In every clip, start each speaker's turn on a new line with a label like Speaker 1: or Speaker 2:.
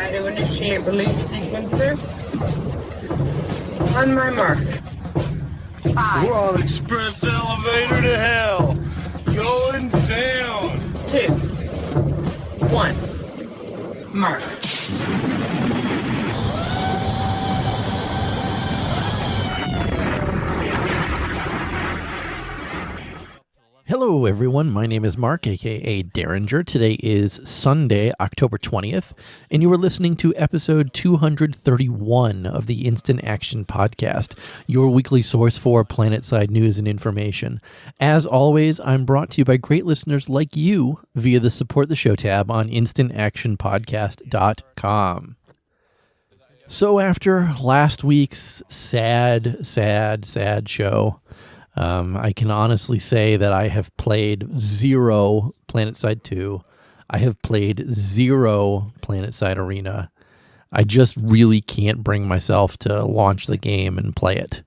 Speaker 1: Prepare to initiate release sequencer. On my mark. 5.
Speaker 2: We're on express elevator to hell. Going down.
Speaker 1: 2. 1. Mark.
Speaker 3: Hello everyone, my name is Mark, aka Derringer. Today is Sunday, October 20th, and you are listening to episode 231 of the Instant Action Podcast, your weekly source for Planetside news and information. As always, I'm brought to you by great listeners like you via the Support the Show tab on instantactionpodcast.com. So after last week's sad show, I can honestly say that I have played 0 Planetside 2. I have played 0 Planetside Arena. I just really can't bring myself to launch the game and play it.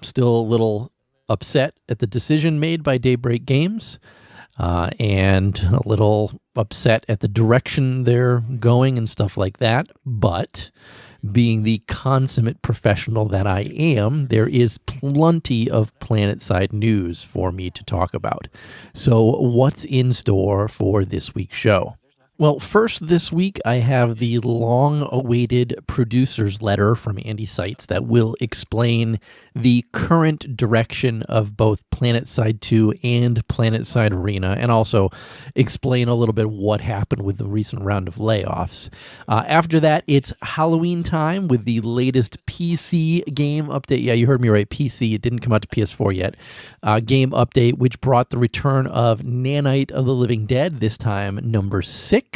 Speaker 3: Still a little upset at the decision made by Daybreak Games, and a little upset at the direction they're going and stuff like that. But being the consummate professional that I am, there is plenty of Planetside news for me to talk about. So what's in store for this week's show? Well, first this week, I have the long-awaited producer's letter from Andy Seitz that will explain the current direction of both Planetside 2 and Planetside Arena, and also explain a little bit what happened with the recent round of layoffs. After that, it's Halloween time with the latest PC game update. Yeah, you heard me right, PC. It didn't come out to PS4 yet. Game update, which brought the return of Nanite of the Living Dead, this time number 6.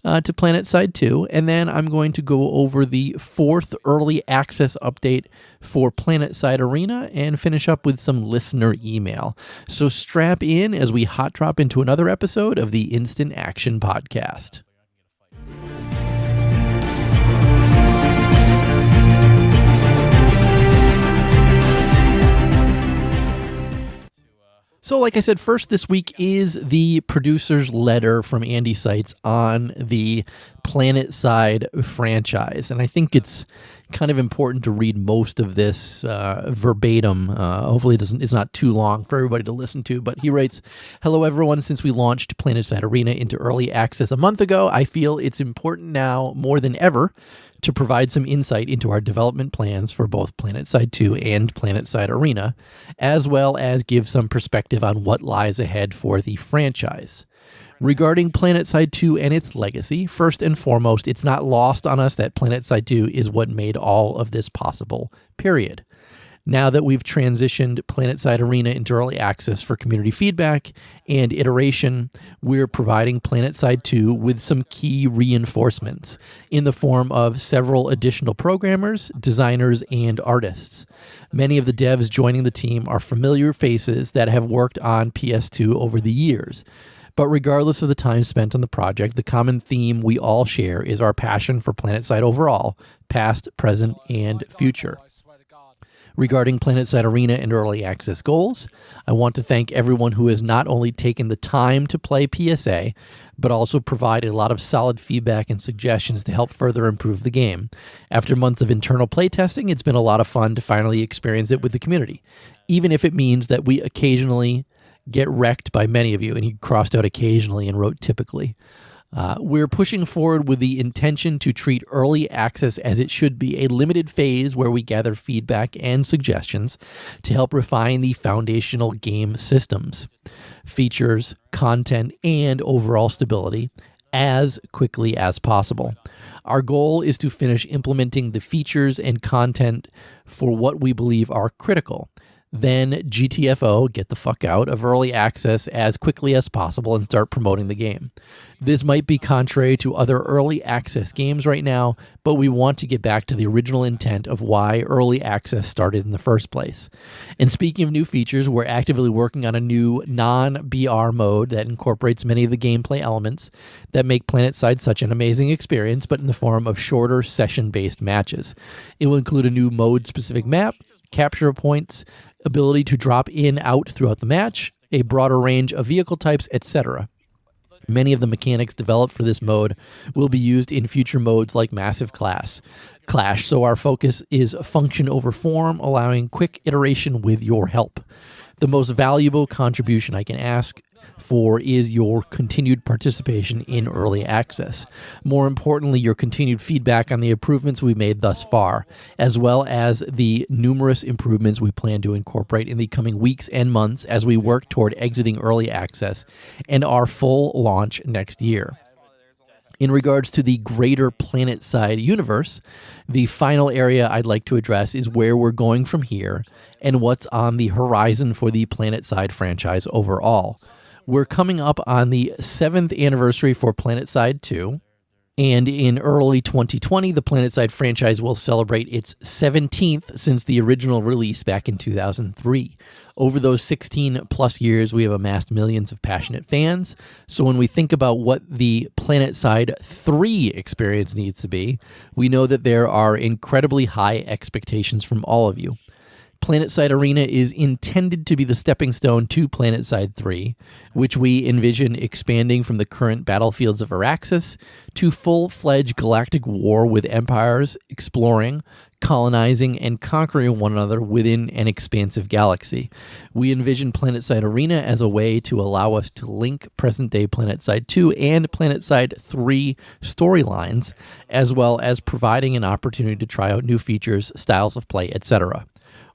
Speaker 3: To Planetside 2, and then I'm going to go over the 4th early access update for Planetside Arena and finish up with some listener email. So strap in as we hot drop into another episode of the Instant Action Podcast. So like I said, first this week is the producer's letter from Andy Seitz on the Planetside franchise. And I think it's kind of important to read most of this verbatim. Hopefully it's not too long for everybody to listen to. But he writes, "Hello everyone, since we launched Planetside Arena into early access a month ago, I feel it's important now more than ever to provide some insight into our development plans for both Planetside 2 and Planetside Arena, as well as give some perspective on what lies ahead for the franchise. Regarding Planetside 2 and its legacy, first and foremost, it's not lost on us that Planetside 2 is what made all of this possible, period. Now that we've transitioned Planetside Arena into early access for community feedback and iteration, we're providing Planetside 2 with some key reinforcements in the form of several additional programmers, designers, and artists. Many of the devs joining the team are familiar faces that have worked on PS2 over the years. But regardless of the time spent on the project, the common theme we all share is our passion for Planetside overall, past, present, and future. Regarding Planetside Arena and early access goals, I want to thank everyone who has not only taken the time to play PSA, but also provided a lot of solid feedback and suggestions to help further improve the game. After months of internal playtesting, it's been a lot of fun to finally experience it with the community, even if it means that we occasionally get wrecked by many of you," and he crossed out occasionally and wrote typically. We're pushing forward with the intention to treat early access as it should be, a limited phase where we gather feedback and suggestions to help refine the foundational game systems, features, content, and overall stability as quickly as possible. Our goal is to finish implementing the features and content for what we believe are critical. Then GTFO, get the fuck out of early access as quickly as possible and start promoting the game. This might be contrary to other early access games right now, but we want to get back to the original intent of why early access started in the first place. And speaking of new features, we're actively working on a new non-BR mode that incorporates many of the gameplay elements that make Planetside such an amazing experience, but in the form of shorter session-based matches. It will include a new mode-specific map, capture points, ability to drop in, out throughout the match, a broader range of vehicle types, etc. Many of the mechanics developed for this mode will be used in future modes like Massive Clash, so our focus is function over form, allowing quick iteration with your help. The most valuable contribution I can ask for is your continued participation in early access. More importantly, your continued feedback on the improvements we made thus far, as well as the numerous improvements we plan to incorporate in the coming weeks and months as we work toward exiting early access and our full launch next year. In regards to the greater Planetside universe, the final area I'd like to address is where we're going from here and what's on the horizon for the Planetside franchise overall. We're coming up on the 7th anniversary for Planetside 2, and in early 2020, the Planetside franchise will celebrate its 17th since the original release back in 2003. Over those 16 plus years, we have amassed millions of passionate fans. So when we think about what the Planetside 3 experience needs to be, we know that there are incredibly high expectations from all of you. Planetside Arena is intended to be the stepping stone to Planetside 3, which we envision expanding from the current battlefields of Araxis to full-fledged galactic war with empires exploring, colonizing, and conquering one another within an expansive galaxy. We envision Planetside Arena as a way to allow us to link present-day Planetside 2 and Planetside 3 storylines, as well as providing an opportunity to try out new features, styles of play, etc.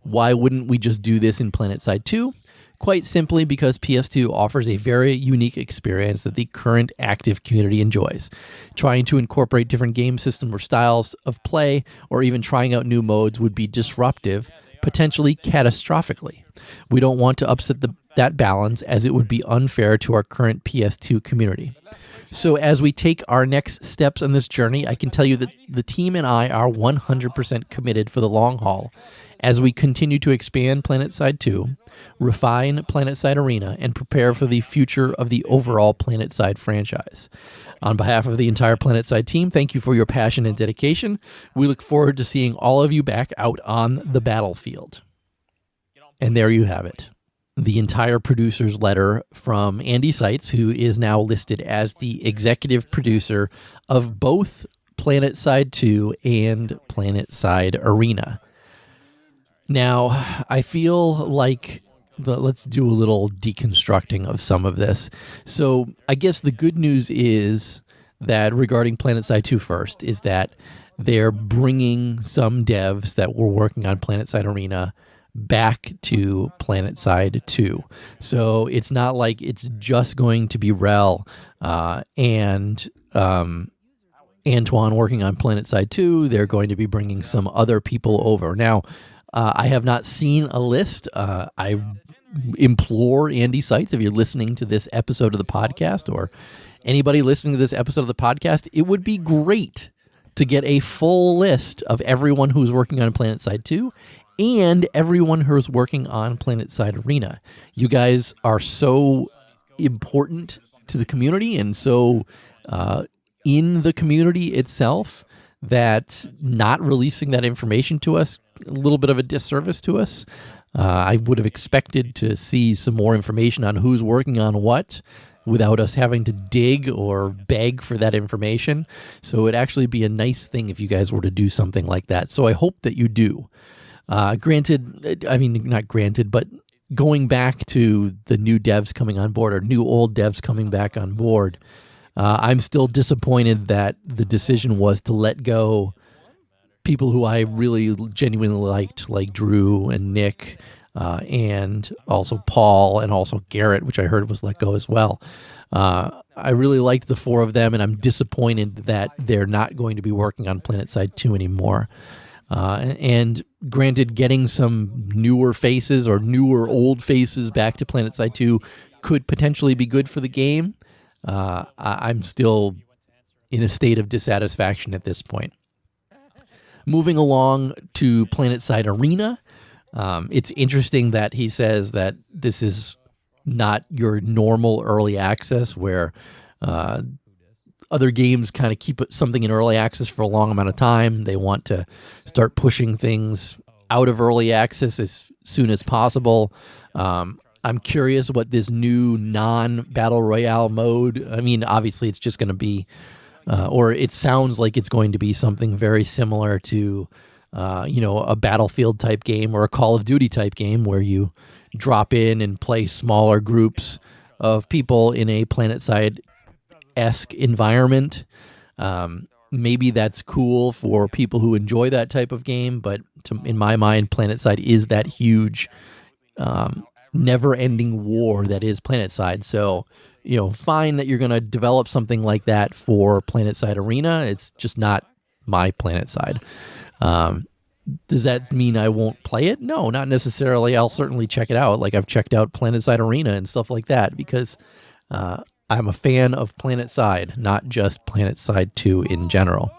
Speaker 3: Why wouldn't we just do this in Planetside 2? Quite simply because PS2 offers a very unique experience that the current active community enjoys. Trying to incorporate different game systems or styles of play, or even trying out new modes would be disruptive, potentially catastrophically. We don't want to upset that balance, as it would be unfair to our current PS2 community. So as we take our next steps on this journey, I can tell you that the team and I are 100% committed for the long haul as we continue to expand Planetside 2, refine Planetside Arena, and prepare for the future of the overall Planetside franchise. On behalf of the entire Planetside team, thank you for your passion and dedication. We look forward to seeing all of you back out on the battlefield. And there you have it. The entire producer's letter from Andy Seitz, who is now listed as the executive producer of both Planetside 2 and Planetside Arena. Now, I feel like let's do a little deconstructing of some of this. So I guess the good news is that regarding Planetside 2 first, is that they're bringing some devs that were working on Planetside Arena back to Planetside 2. So it's not like it's just going to be Rel and Antoine working on Planetside 2. They're going to be bringing some other people over. Now, I have not seen a list. I implore Andy Seitz, if you're listening to this episode of the podcast, or anybody listening to this episode of the podcast, it would be great to get a full list of everyone who's working on Planetside 2 and everyone who's working on Planetside Arena. You guys are so important to the community and so in the community itself that not releasing that information to us, a little bit of a disservice to us. I would have expected to see some more information on who's working on what without us having to dig or beg for that information. So it'd actually be a nice thing if you guys were to do something like that. So I hope that you do. Not granted, but going back to the new devs coming on board or new old devs coming back on board, I'm still disappointed that the decision was to let go people who I really genuinely liked, like Drew and Nick, and also Paul, and also Garrett, which I heard was let go as well. I really liked the four of them, and I'm disappointed that they're not going to be working on Planetside 2 anymore. And granted, getting some newer faces or newer old faces back to Planetside 2 could potentially be good for the game. I'm still in a state of dissatisfaction at this point. Moving along to Planetside Arena, it's interesting that he says that this is not your normal early access where other games kind of keep something in early access for a long amount of time. They want to start pushing things out of early access as soon as possible. I I'm curious what this new non-battle royale mode. I mean, obviously, it's just going to be, or it sounds like it's going to be something very similar to, a Battlefield type game or a Call of Duty type game where you drop in and play smaller groups of people in a Planetside-esque environment. Maybe that's cool for people who enjoy that type of game, but in my mind, Planetside is that huge, never-ending war that is Planetside. So, fine that you're going to develop something like that for Planetside Arena. It's just not my Planetside. Does that mean I won't play it? No, not necessarily. I'll certainly check it out. Like I've checked out Planetside Arena and stuff like that because I'm a fan of Planetside, not just Planetside 2 in general.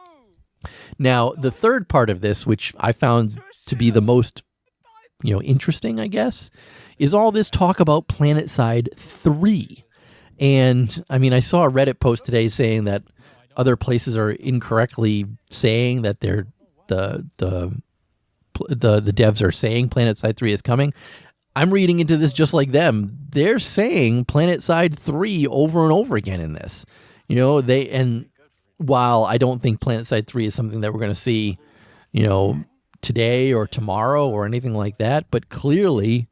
Speaker 3: Now, the third part of this, which I found to be the most, interesting, I guess, is all this talk about Planetside 3. And, I mean, I saw a Reddit post today saying that other places are incorrectly saying that they're the devs are saying Planetside 3 is coming. I'm reading into this just like them. They're saying Planetside 3 over and over again in this. And while I don't think Planetside 3 is something that we're going to see, today or tomorrow or anything like that, but clearly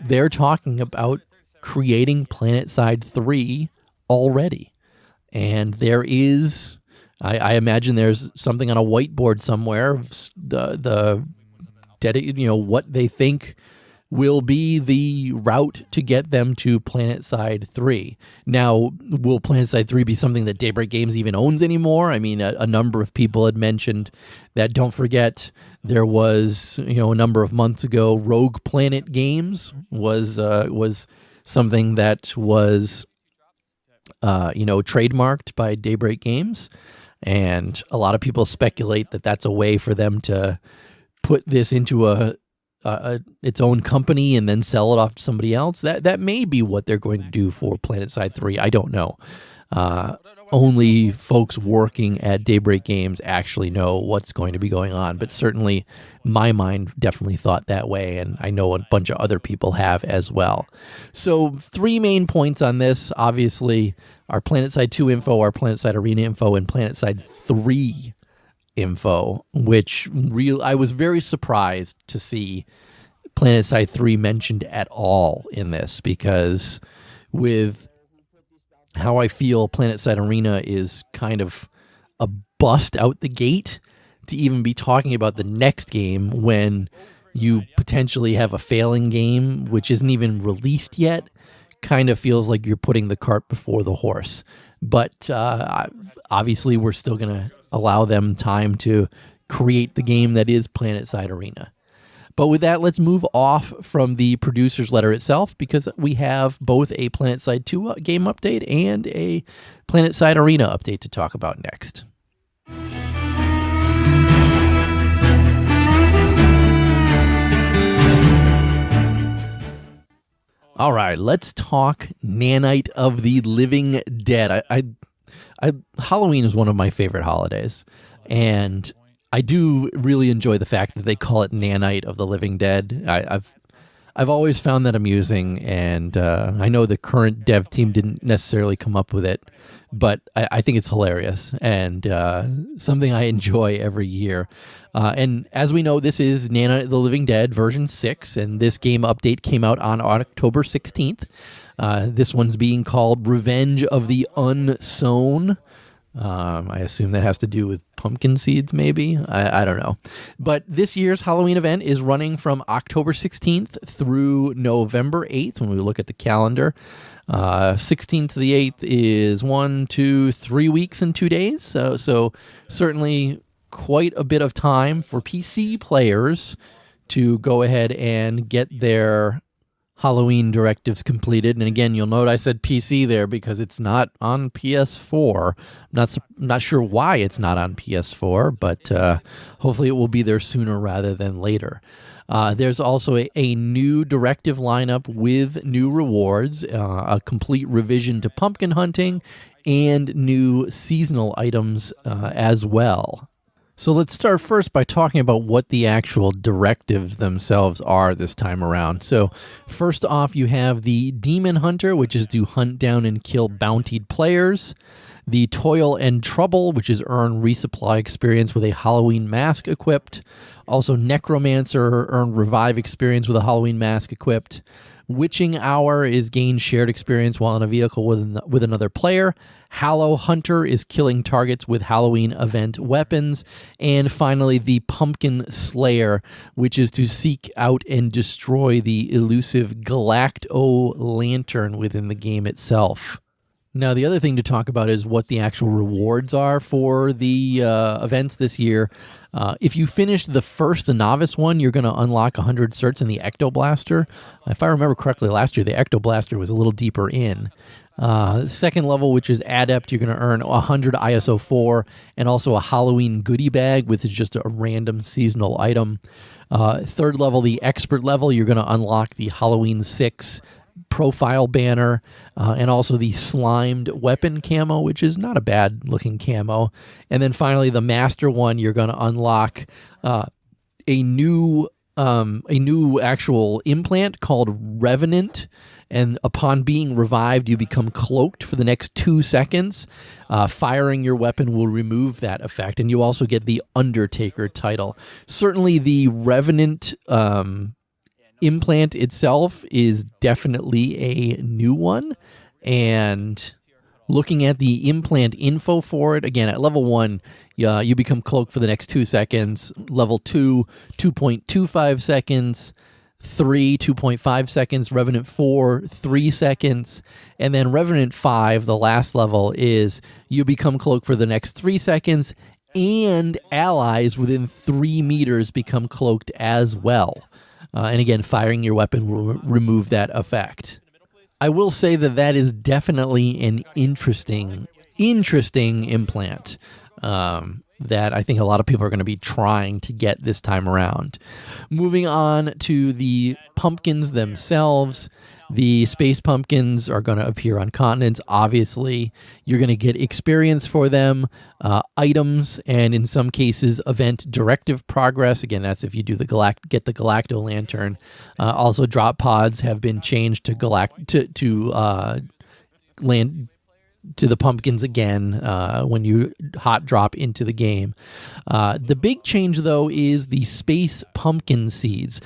Speaker 3: they're talking about creating Planetside 3 already. And there is, I imagine there's something on a whiteboard somewhere, what they think will be the route to get them to Planetside 3. Now, will Planetside 3 be something that Daybreak Games even owns anymore? I mean, a number of people had mentioned that. Don't forget, there was, a number of months ago, Rogue Planet Games was something that was, trademarked by Daybreak Games. And a lot of people speculate that that's a way for them to put this into its own company and then sell it off to somebody else. That may be what they're going to do for Planetside 3. I don't know. Only folks working at Daybreak Games actually know what's going to be going on. But certainly my mind definitely thought that way, and I know a bunch of other people have as well. So 3 main points on this, obviously, our Planetside 2 info, our Planetside Arena info, and Planetside 3 info, which I was very surprised to see Planetside 3 mentioned at all in this, because with how I feel Planetside Arena is kind of a bust out the gate, to even be talking about the next game when you potentially have a failing game which isn't even released yet, kind of feels like you're putting the cart before the horse. But obviously we're still going to allow them time to create the game that is Planetside Arena. But with that, let's move off from the producer's letter itself, because we have both a Planetside 2 game update and a Planetside Arena update to talk about next. All right, let's talk Nanite of the Living Dead. Halloween is one of my favorite holidays, and I do really enjoy the fact that they call it Nanite of the Living Dead. I've always found that amusing, and I know the current dev team didn't necessarily come up with it, but I think it's hilarious and something I enjoy every year. And as we know, this is Nanite of the Living Dead version 6, and this game update came out on October 16th. This one's being called Revenge of the Unsown. I assume that has to do with pumpkin seeds, maybe? I don't know. But this year's Halloween event is running from October 16th through November 8th when we look at the calendar. 16th to the 8th is 3 weeks and 2 days. So certainly quite a bit of time for PC players to go ahead and get their Halloween directives completed. And again, you'll note I said PC there because it's not on PS4. I'm not sure why it's not on PS4, but hopefully it will be there sooner rather than later. There's also a new directive lineup with new rewards, a complete revision to pumpkin hunting, and new seasonal items as well. So let's start first by talking about what the actual directives themselves are this time around. So first off, you have the Demon Hunter, which is to hunt down and kill bountied players. The Toil and Trouble, which is earn resupply experience with a Halloween mask equipped. Also Necromancer, earn revive experience with a Halloween mask equipped. Witching Hour is gain shared experience while in a vehicle with another player. Hallow Hunter is killing targets with Halloween event weapons. And finally, the Pumpkin Slayer, which is to seek out and destroy the elusive Galacto Lantern within the game itself. Now, the other thing to talk about is what the actual rewards are for the events this year. If you finish the novice one, you're going to unlock 100 certs in the Ectoblaster. If I remember correctly, last year the Ectoblaster was a little deeper in. Second level, which is Adept, you're going to earn 100 ISO 4 and also a Halloween goodie bag, which is just a random seasonal item. Third level, the Expert level, you're going to unlock the Halloween 6 profile banner and also the slimed weapon camo, which is not a bad looking camo. And then finally the master one, you're going to unlock a new actual implant called Revenant, and upon being revived you become cloaked for the next 2 seconds. Firing your weapon will remove that effect, and you also get the Undertaker title. Certainly the Revenant implant itself is definitely a new one, and looking at the implant info for it, again, at level 1, you become cloaked for the next 2 seconds. Level 2, 2.25 seconds. 3, 2.5 seconds. Revenant 4, 3 seconds. And then Revenant 5, the last level, is you become cloaked for the next 3 seconds, and allies within 3 meters become cloaked as well. And again, firing your weapon will remove that effect. I will say that is definitely an interesting implant that I think a lot of people are going to be trying to get this time around. Moving on to the pumpkins themselves. The space pumpkins are going to appear on continents. Obviously, you're going to get experience for them, items, and in some cases, event directive progress. Again, that's if you do get the Galacto Lantern. Also, drop pods have been changed to land to the pumpkins again when you hot drop into the game. The big change, though, is the space pumpkin seeds.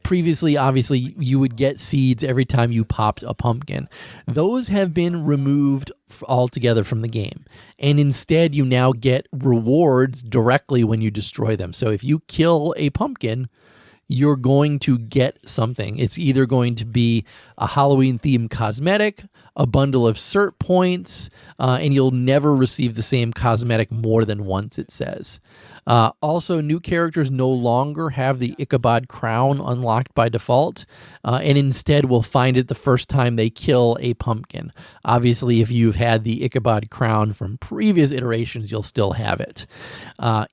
Speaker 3: Previously, obviously, you would get seeds every time you popped a pumpkin. Those have been removed altogether from the game, and instead you now get rewards directly when you destroy them. So if you kill a pumpkin, you're going to get something. It's either going to be a Halloween-themed cosmetic, a bundle of cert points, and you'll never receive the same cosmetic more than once, it says. Also, new characters no longer have the Ichabod crown unlocked by default, and instead will find it the first time they kill a pumpkin. Obviously, if you've had the Ichabod crown from previous iterations, you'll still have it.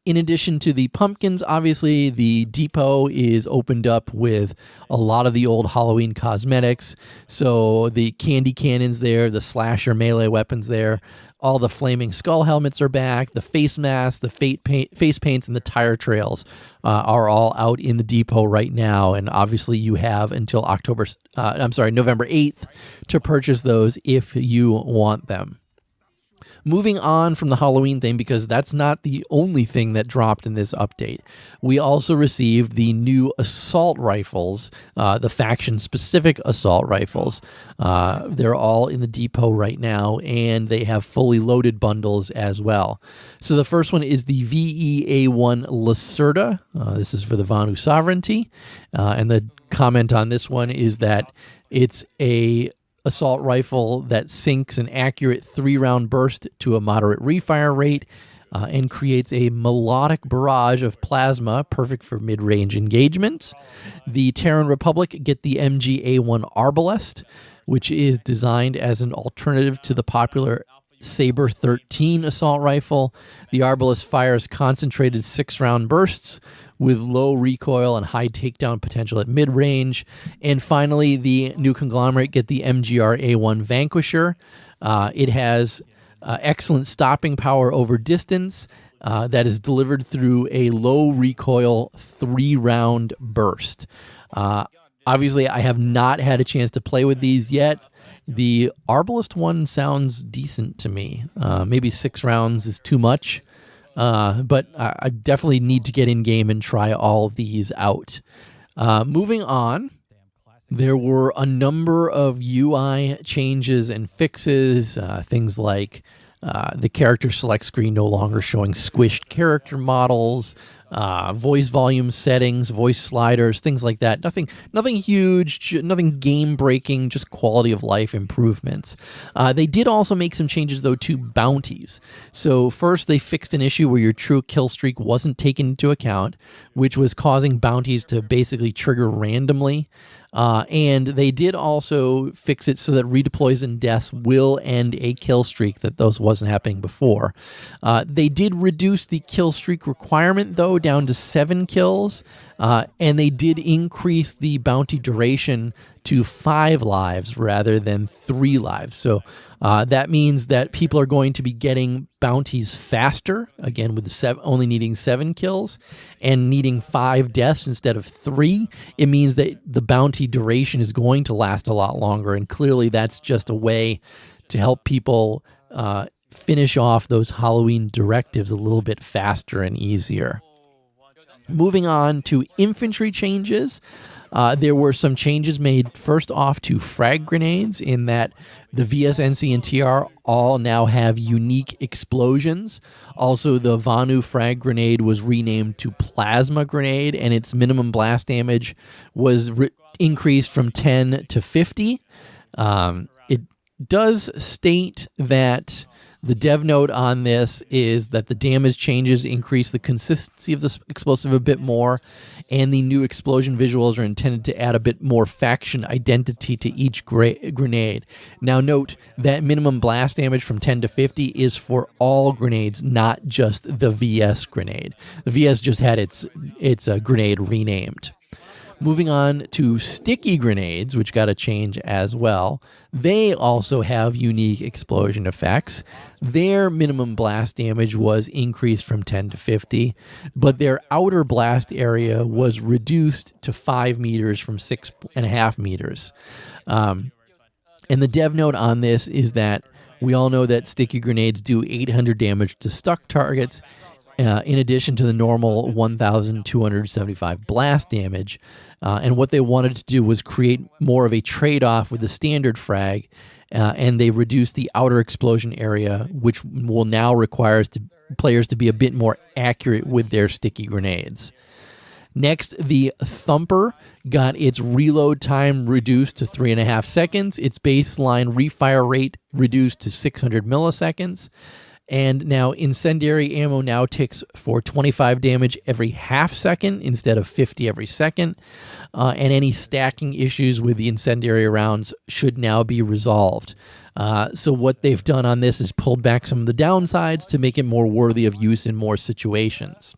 Speaker 3: In addition to the pumpkins, obviously, the depot is opened up with a lot of the old Halloween cosmetics. So the candy cannons there, the slasher melee weapons there, all the flaming skull helmets are back, the face masks, the face paints, and the tire trails are all out in the depot right now. And obviously you have until November 8th to purchase those if you want them. Moving on from the Halloween thing, because that's not the only thing that dropped in this update. We also received the new assault rifles, the faction-specific assault rifles. They're all in the depot right now, and they have fully loaded bundles as well. So the first one is the VEA-1 Lacerda. This is for the Vanu Sovereignty. And the comment on this one is that it's a assault rifle that sinks an accurate 3-round burst to a moderate refire rate and creates a melodic barrage of plasma, perfect for mid-range engagements. The Terran Republic get the MGA-1 Arbalest, which is designed as an alternative to the popular Saber 13 assault rifle. The Arbalest fires concentrated 6-round bursts with low recoil and high takedown potential at mid-range. And finally, the new conglomerate get the MGR-A1 Vanquisher. It has excellent stopping power over distance, that is delivered through a low recoil 3-round burst. Obviously, I have not had a chance to play with these yet. The Arbalest one sounds decent to me. Maybe 6 rounds is too much, but I definitely need to get in game and try all these out. Moving on, there were a number of UI changes and fixes, things like the character select screen no longer showing squished character models, voice volume settings, voice sliders, things like that. Nothing huge, nothing game breaking, just quality of life improvements. They did also make some changes though to bounties. So first they fixed an issue where your true kill streak wasn't taken into account, which was causing bounties to basically trigger randomly. And they did also fix it so that redeploys and deaths will end a kill streak, that those wasn't happening before. They did reduce the kill streak requirement, though, down to 7 kills, and they did increase the bounty duration to 5 lives rather than 3 lives. So that means that people are going to be getting bounties faster, again, with only needing 7 kills and needing 5 deaths instead of 3. It means that the bounty duration is going to last a lot longer, and clearly that's just a way to help people finish off those Halloween directives a little bit faster and easier. Moving on to infantry changes. There were some changes made first off to frag grenades, in that the VS, NC, and TR all now have unique explosions. Also, the Vanu frag grenade was renamed to Plasma Grenade, and its minimum blast damage was increased from 10 to 50. It does state that the dev note on this is that the damage changes increase the consistency of the explosive a bit more, and the new explosion visuals are intended to add a bit more faction identity to each grenade. Now note that minimum blast damage from 10 to 50 is for all grenades, not just the VS grenade. The VS just had its grenade renamed. Moving on to sticky grenades, which got a change as well. They also have unique explosion effects. Their minimum blast damage was increased from 10 to 50, but their outer blast area was reduced to 5 meters from 6.5 meters. And the dev note on this is that we all know that sticky grenades do 800 damage to stuck targets, in addition to the normal 1,275 blast damage. And what they wanted to do was create more of a trade-off with the standard frag, and they reduced the outer explosion area, which will now require players to be a bit more accurate with their sticky grenades. Next, the Thumper got its reload time reduced to 3.5 seconds, its baseline refire rate reduced to 600 milliseconds, and now incendiary ammo now ticks for 25 damage every half second instead of 50 every second. And any stacking issues with the incendiary rounds should now be resolved. So what they've done on this is pulled back some of the downsides to make it more worthy of use in more situations.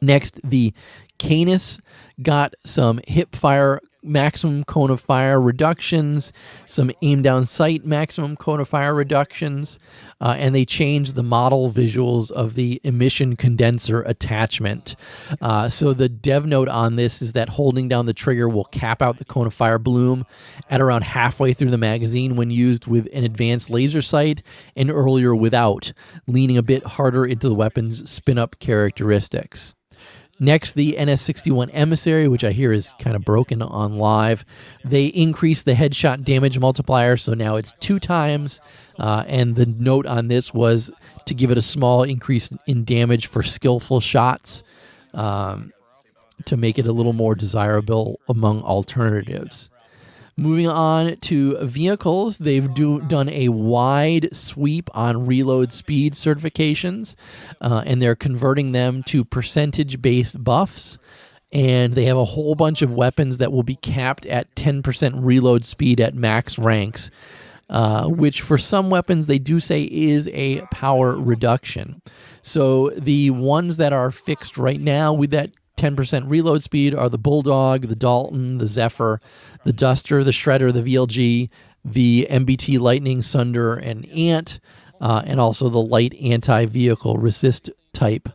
Speaker 3: Next, the Canis got some hip fire maximum cone of fire reductions, some aim down sight maximum cone of fire reductions, and they changed the model visuals of the emission condenser attachment. So the dev note on this is that holding down the trigger will cap out the cone of fire bloom at around halfway through the magazine when used with an advanced laser sight, and earlier without, leaning a bit harder into the weapon's spin-up characteristics. Next, the NS61 Emissary, which I hear is kind of broken on live. They increased the headshot damage multiplier, so now it's 2 times. And the note on this was to give it a small increase in damage for skillful shots, to make it a little more desirable among alternatives. Moving on to vehicles, they've done a wide sweep on reload speed certifications, and they're converting them to percentage-based buffs. And they have a whole bunch of weapons that will be capped at 10% reload speed at max ranks, which for some weapons they do say is a power reduction. So the ones that are fixed right now with that 10% reload speed are the Bulldog, the Dalton, the Zephyr, the Duster, the Shredder, the VLG, the MBT Lightning, Sunder, and Ant. and also the light anti-vehicle resist type.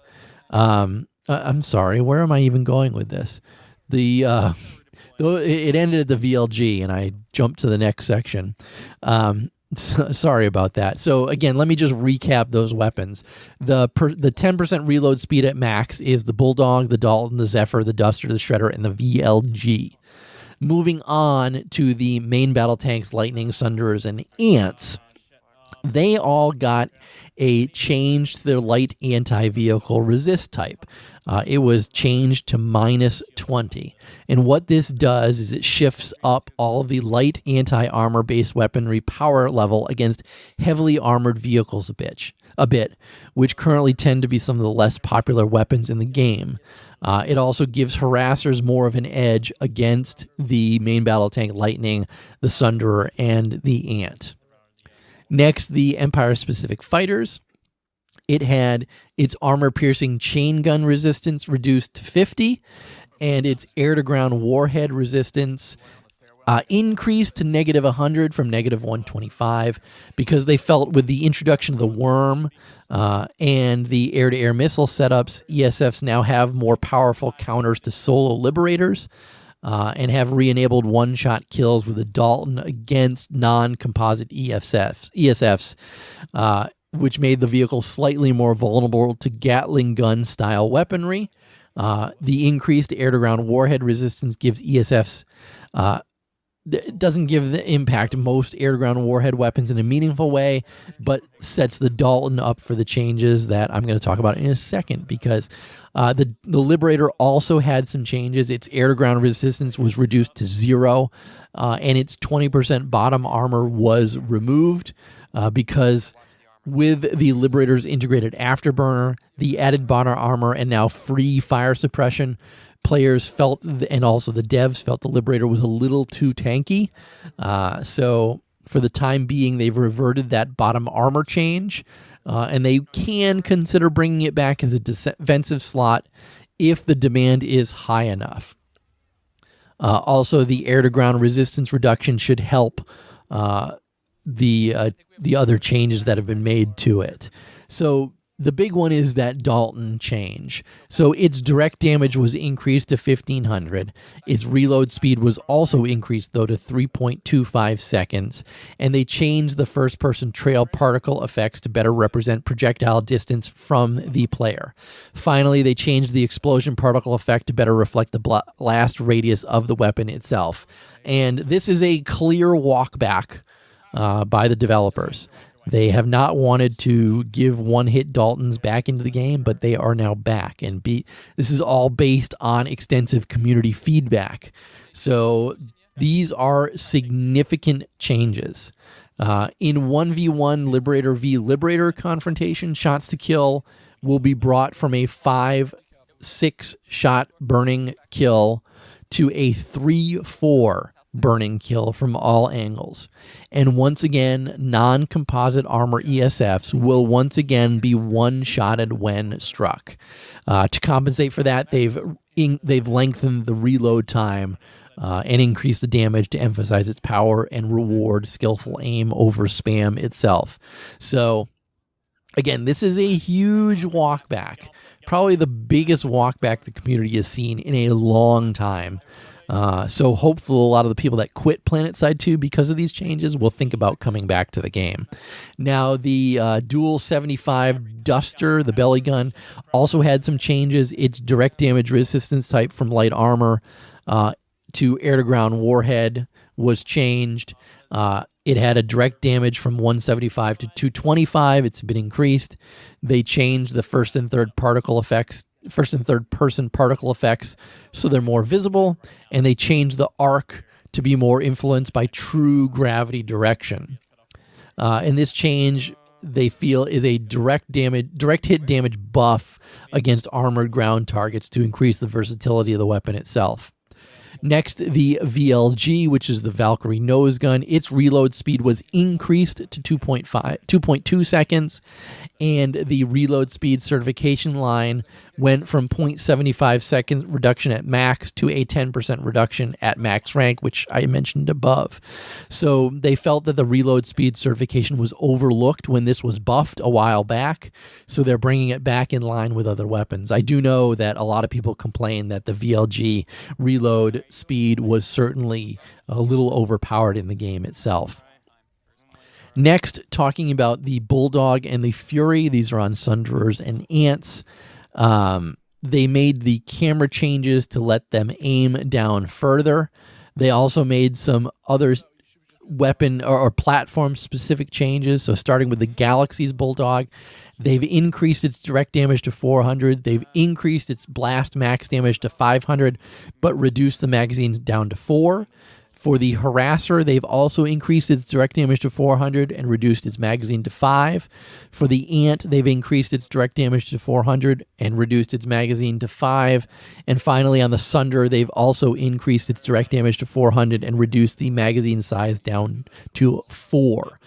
Speaker 3: I'm sorry, where am I even going with this? It ended at the VLG, and I jumped to the next section. Sorry about that. So again, let me just recap those weapons. The 10% reload speed at max is the Bulldog, the Dalton, the Zephyr, the Duster, the Shredder, and the VLG. Moving on to the main battle tanks, Lightning, Sunderers, and Ants. They all got a change to their light anti-vehicle resist type. It was changed to -20. And what this does is it shifts up all the light anti-armor based weaponry power level against heavily armored vehicles a bit, which currently tend to be some of the less popular weapons in the game. It also gives harassers more of an edge against the main battle tank Lightning, the Sunderer, and the Ant. Next, the Empire-specific fighters. It had its armor-piercing chain gun resistance reduced to 50, and its air-to-ground warhead resistance increased to -100 from -125, because they felt with the introduction of the Worm and the air-to-air missile setups, ESFs now have more powerful counters to solo liberators, and have re-enabled one-shot kills with the Dalton against non-composite ESFs, which made the vehicle slightly more vulnerable to Gatling gun-style weaponry. The increased air-to-ground warhead resistance gives ESFs... It doesn't give the impact most air-to-ground warhead weapons in a meaningful way, but sets the Dalton up for the changes that I'm going to talk about in a second, because the Liberator also had some changes. Its air-to-ground resistance was reduced to 0, and its 20% bottom armor was removed because with the Liberator's integrated afterburner, the added bottom armor, and now free fire suppression, players felt, and also the devs felt, the Liberator was a little too tanky. So for the time being, they've reverted that bottom armor change, and they can consider bringing it back as a defensive slot if the demand is high enough. Also, the air-to-ground resistance reduction should help the other changes that have been made to it. So the big one is that Dalton change. So its direct damage was increased to 1500. Its reload speed was also increased, though, to 3.25 seconds. And they changed the first-person trail particle effects to better represent projectile distance from the player. Finally, they changed the explosion particle effect to better reflect the blast radius of the weapon itself. And this is a clear walkback by the developers. They have not wanted to give one-hit Daltons back into the game, but they are now back. And this is all based on extensive community feedback. So these are significant changes. In 1v1 Liberator v Liberator confrontation, shots to kill will be brought from a 5-6 shot burning kill to a 3-4 burning kill from all angles. And once again, non-composite armor ESFs will once again be one-shotted when struck. To compensate for that, they've lengthened the reload time and increased the damage to emphasize its power and reward skillful aim over spam itself. So again, this is a huge walkback, probably the biggest walkback the community has seen in a long time. So hopefully a lot of the people that quit Planetside 2 because of these changes will think about coming back to the game. Now, the Dual 75 Duster, the belly gun, also had some changes. Its direct damage resistance type from light armor to air-to-ground warhead was changed. It had a direct damage from 175 to 225. It's been increased. They changed the first and third person particle effects so they're more visible, and they changed the arc to be more influenced by true gravity direction. And this change, they feel, is a direct hit damage buff against armored ground targets to increase the versatility of the weapon itself. Next, the VLG, which is the Valkyrie nose gun. Its reload speed was increased to 2.2 seconds, and the reload speed certification line went from 0.75 seconds reduction at max to a 10% reduction at max rank, which I mentioned above. So they felt that the reload speed certification was overlooked when this was buffed a while back, so they're bringing it back in line with other weapons. I do know that a lot of people complain that the VLG reload speed was certainly a little overpowered in the game itself. Next, talking about the Bulldog and the Fury. These are on Sunderers and Ants. They made the camera changes to let them aim down further. They also made some other weapon or platform specific changes. So starting with the Galaxy's Bulldog, they've increased its direct damage to 400. They've increased its blast max damage to 500, but reduced the magazines down to 4. For the Harasser, they've also increased its direct damage to 400 and reduced its magazine to 5. For the Ant, they've increased its direct damage to 400 and reduced its magazine to 5. And finally, on the Sunder, they've also increased its direct damage to 400 and reduced the magazine size down to 4.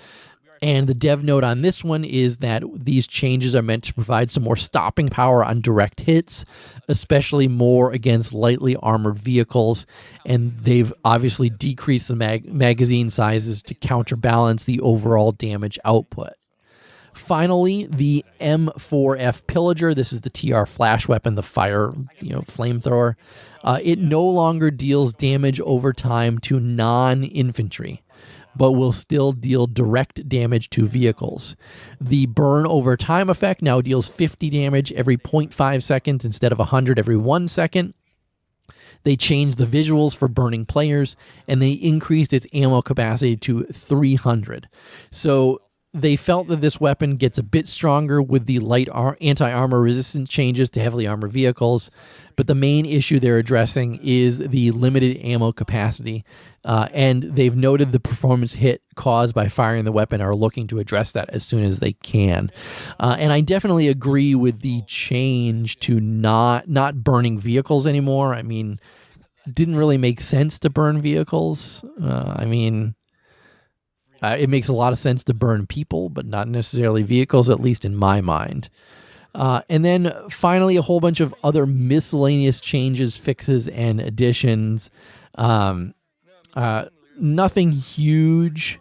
Speaker 3: And the dev note on this one is that these changes are meant to provide some more stopping power on direct hits, especially more against lightly armored vehicles. And they've obviously decreased the magazine sizes to counterbalance the overall damage output. Finally, the M4F Pillager. This is the TR flash weapon, the fire, flamethrower. It no longer deals damage over time to non-infantry, but will still deal direct damage to vehicles. The burn over time effect now deals 50 damage every 0.5 seconds instead of 100 every 1 second. They changed the visuals for burning players, and they increased its ammo capacity to 300. So they felt that this weapon gets a bit stronger with the light anti-armor resistance changes to heavily armored vehicles, but the main issue they're addressing is the limited ammo capacity, and they've noted the performance hit caused by firing the weapon are looking to address that as soon as they can. And I definitely agree with the change to not burning vehicles anymore. I mean, it didn't really make sense to burn vehicles. It makes a lot of sense to burn people, but not necessarily vehicles, at least in my mind. And then finally, a whole bunch of other miscellaneous changes, fixes, and additions. Nothing huge,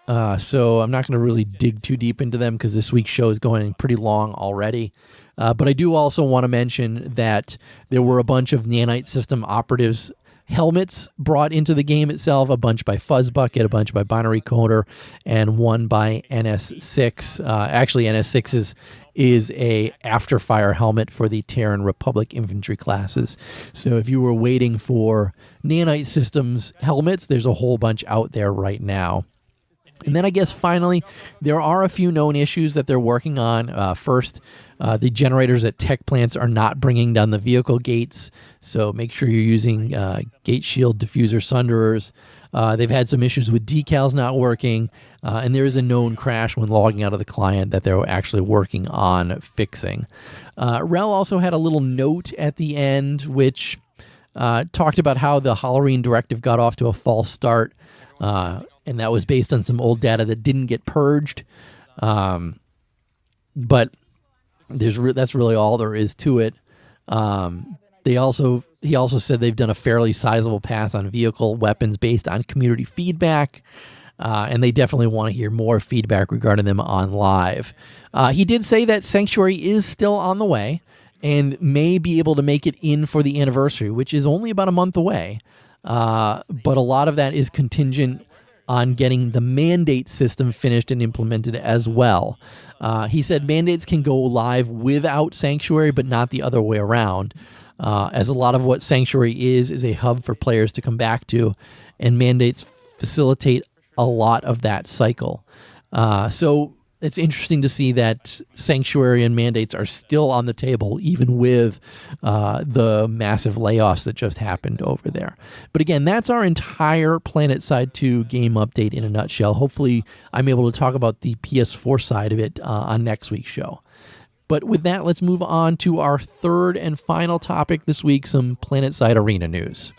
Speaker 3: so I'm not going to really dig too deep into them because this week's show is going pretty long already. But I do also want to mention that there were a bunch of Nanite System operatives helmets brought into the game itself, a bunch by Fuzzbucket, a bunch by Binary Coder, and one by NS6. Actually, NS6 is a after-fire helmet for the Terran Republic infantry classes. So if you were waiting for Nanite Systems helmets, there's a whole bunch out there right now. And then I guess finally, there are a few known issues that they're working on. First, the generators at tech plants are not bringing down the vehicle gates, so make sure you're using gate shield diffuser sunderers. They've had some issues with decals not working, and there is a known crash when logging out of the client that they're actually working on fixing. Rel also had a little note at the end, which talked about how the Halloween directive got off to a false start, and that was based on some old data that didn't get purged. But that's really all there is to it. He also said they've done a fairly sizable pass on vehicle weapons based on community feedback, and they definitely want to hear more feedback regarding them on live. He did say that Sanctuary is still on the way and may be able to make it in for the anniversary, which is only about a month away. But a lot of that is contingent on getting the mandate system finished and implemented as well. He said mandates can go live without Sanctuary, but not the other way around, as a lot of what Sanctuary is a hub for players to come back to, and mandates facilitate a lot of that cycle. So it's interesting to see that Sanctuary and mandates are still on the table, even with the massive layoffs that just happened over there. But again, that's our entire Planetside 2 game update in a nutshell. Hopefully, I'm able to talk about the PS4 side of it on next week's show. But with that, let's move on to our third and final topic this week, some Planetside Arena news.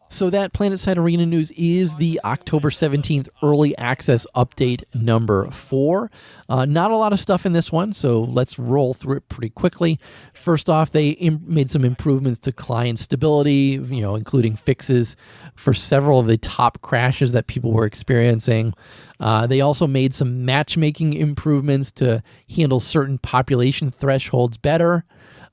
Speaker 3: So that Planetside Arena news is the October 17th early access update number 4. Not a lot of stuff in this one, so let's roll through it pretty quickly. First off, they made some improvements to client stability, including fixes for several of the top crashes that people were experiencing. They also made some matchmaking improvements to handle certain population thresholds better.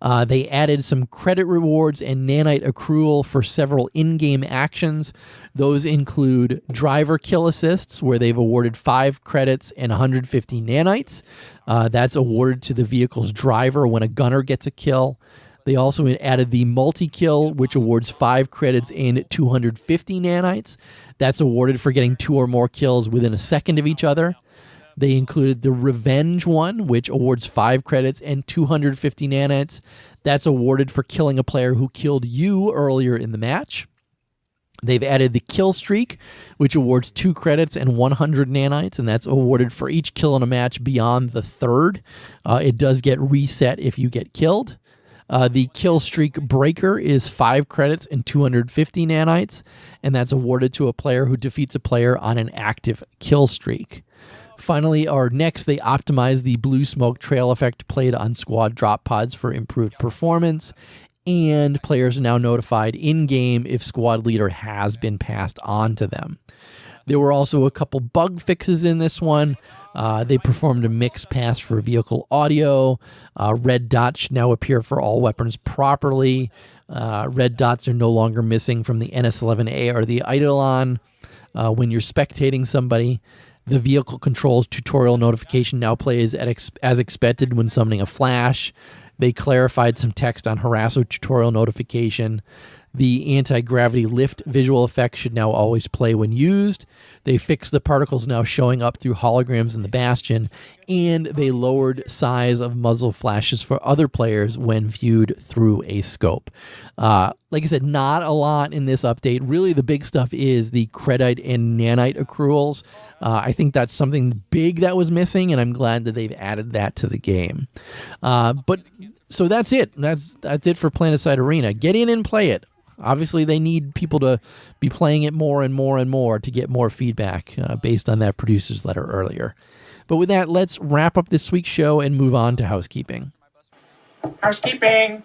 Speaker 3: They added some credit rewards and nanite accrual for several in-game actions. Those include driver kill assists, where they've awarded 5 credits and 150 nanites. That's awarded to the vehicle's driver when a gunner gets a kill. They also added the multi-kill, which awards 5 credits and 250 nanites. That's awarded for getting 2 or more kills within a second of each other. They included the Revenge one, which awards 5 credits and 250 nanites. That's awarded for killing a player who killed you earlier in the match. They've added the Kill Streak, which awards 2 credits and 100 nanites, and that's awarded for each kill in a match beyond the third. It does get reset if you get killed. The Kill Streak Breaker is 5 credits and 250 nanites, and that's awarded to a player who defeats a player on an active kill streak. Finally, they optimized the blue smoke trail effect played on squad drop pods for improved performance, and players are now notified in-game if squad leader has been passed on to them. There were also a couple bug fixes in this one. They performed a mix pass for vehicle audio. Red dots should now appear for all weapons properly. Red dots are no longer missing from the NS11A or the Eidolon when you're spectating somebody. The vehicle controls tutorial notification now plays as expected when summoning a flash. They clarified some text on Harasso tutorial notification. The anti-gravity lift visual effect should now always play when used. They fixed the particles now showing up through holograms in the Bastion, and they lowered size of muzzle flashes for other players when viewed through a scope. Like I said, not a lot in this update. Really, the big stuff is the credite and nanite accruals. I think that's something big that was missing, and I'm glad that they've added that to the game. So that's it. That's it for Planetside Arena. Get in and play it. Obviously, they need people to be playing it more and more and more to get more feedback based on that producer's letter earlier. But with that, let's wrap up this week's show and move on to housekeeping.
Speaker 4: Housekeeping.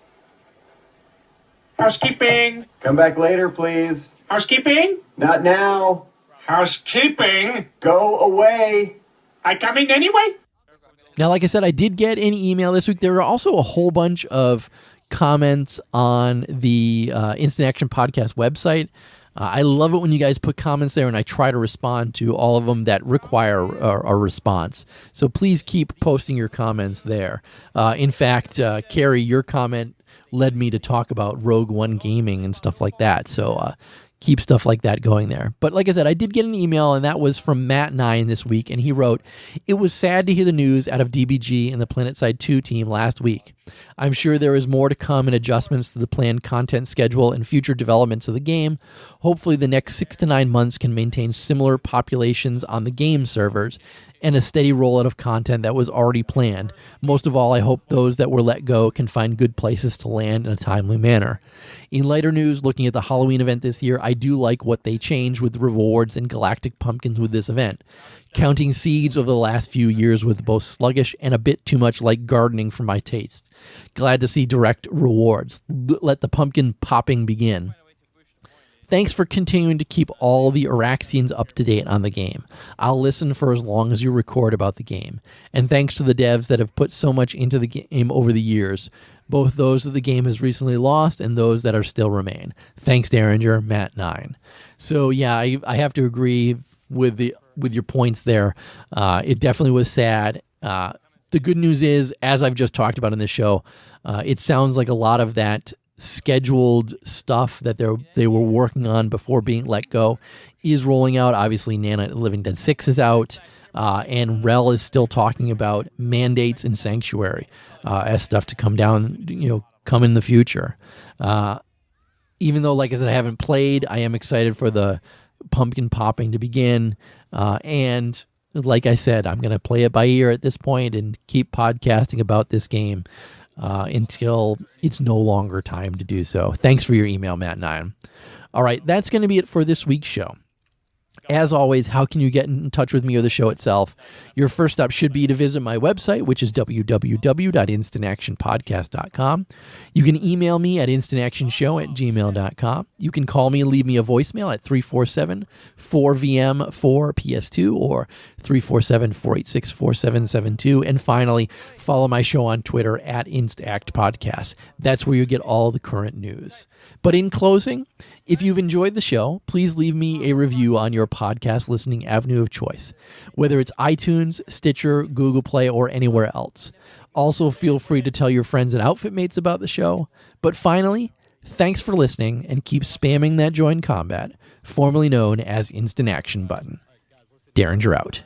Speaker 4: Housekeeping.
Speaker 5: Come back later, please.
Speaker 4: Housekeeping.
Speaker 5: Not now.
Speaker 4: Housekeeping.
Speaker 5: Go away.
Speaker 4: I coming anyway?
Speaker 3: Now, like I said, I did get an email this week. There were also a whole bunch of comments on the Instant Action Podcast website. I love it when you guys put comments there, and I try to respond to all of them that require a response. So please keep posting your comments there. In fact, Carrie, your comment led me to talk about Rogue One gaming and stuff like that. So keep stuff like that going there. But like I said, I did get an email, and that was from Matt9 this week, and he wrote, "It was sad to hear the news out of DBG and the Planetside 2 team last week. I'm sure there is more to come in adjustments to the planned content schedule and future developments of the game. Hopefully the next 6 to 9 months can maintain similar populations on the game servers and a steady rollout of content that was already planned. Most of all, I hope those that were let go can find good places to land in a timely manner. In lighter news, looking at the Halloween event this year, I do like what they changed with rewards and galactic pumpkins with this event. Counting seeds over the last few years was both sluggish and a bit too much like gardening for my tastes. Glad to see direct rewards. Let the pumpkin popping begin. Thanks for continuing to keep all the Araxians up to date on the game. I'll listen for as long as you record about the game. And thanks to the devs that have put so much into the game over the years, both those that the game has recently lost and those that are still remain. Thanks, Derringer, Matt9. So yeah, I have to agree with your points there. It definitely was sad. The good news is, as I've just talked about in this show, it sounds like a lot of that scheduled stuff that they were working on before being let go is rolling out. Obviously, Nana Living Dead 6 is out, and Rel is still talking about mandates and Sanctuary as stuff to come down, come in the future. Even though, like I said, I haven't played, I am excited for the pumpkin popping to begin, and like I said, I'm going to play it by ear at this point and keep podcasting about this game until it's no longer time to do so. Thanks for your email, Matt9. All right, that's going to be it for this week's show. As always, how can you get in touch with me or the show itself? Your first stop should be to visit my website, which is www.instantactionpodcast.com. You can email me at instantactionshow@gmail.com. You can call me and leave me a voicemail at 347-4VM-4PS2 or 347-486-4772. And finally, follow my show on Twitter at InstActPodcast. That's where you get all the current news. But in closing, if you've enjoyed the show, please leave me a review on your podcast listening avenue of choice, whether it's iTunes, Stitcher, Google Play, or anywhere else. Also, feel free to tell your friends and outfit mates about the show. But finally, thanks for listening and keep spamming that join combat, formerly known as Instant Action button. Derringer out.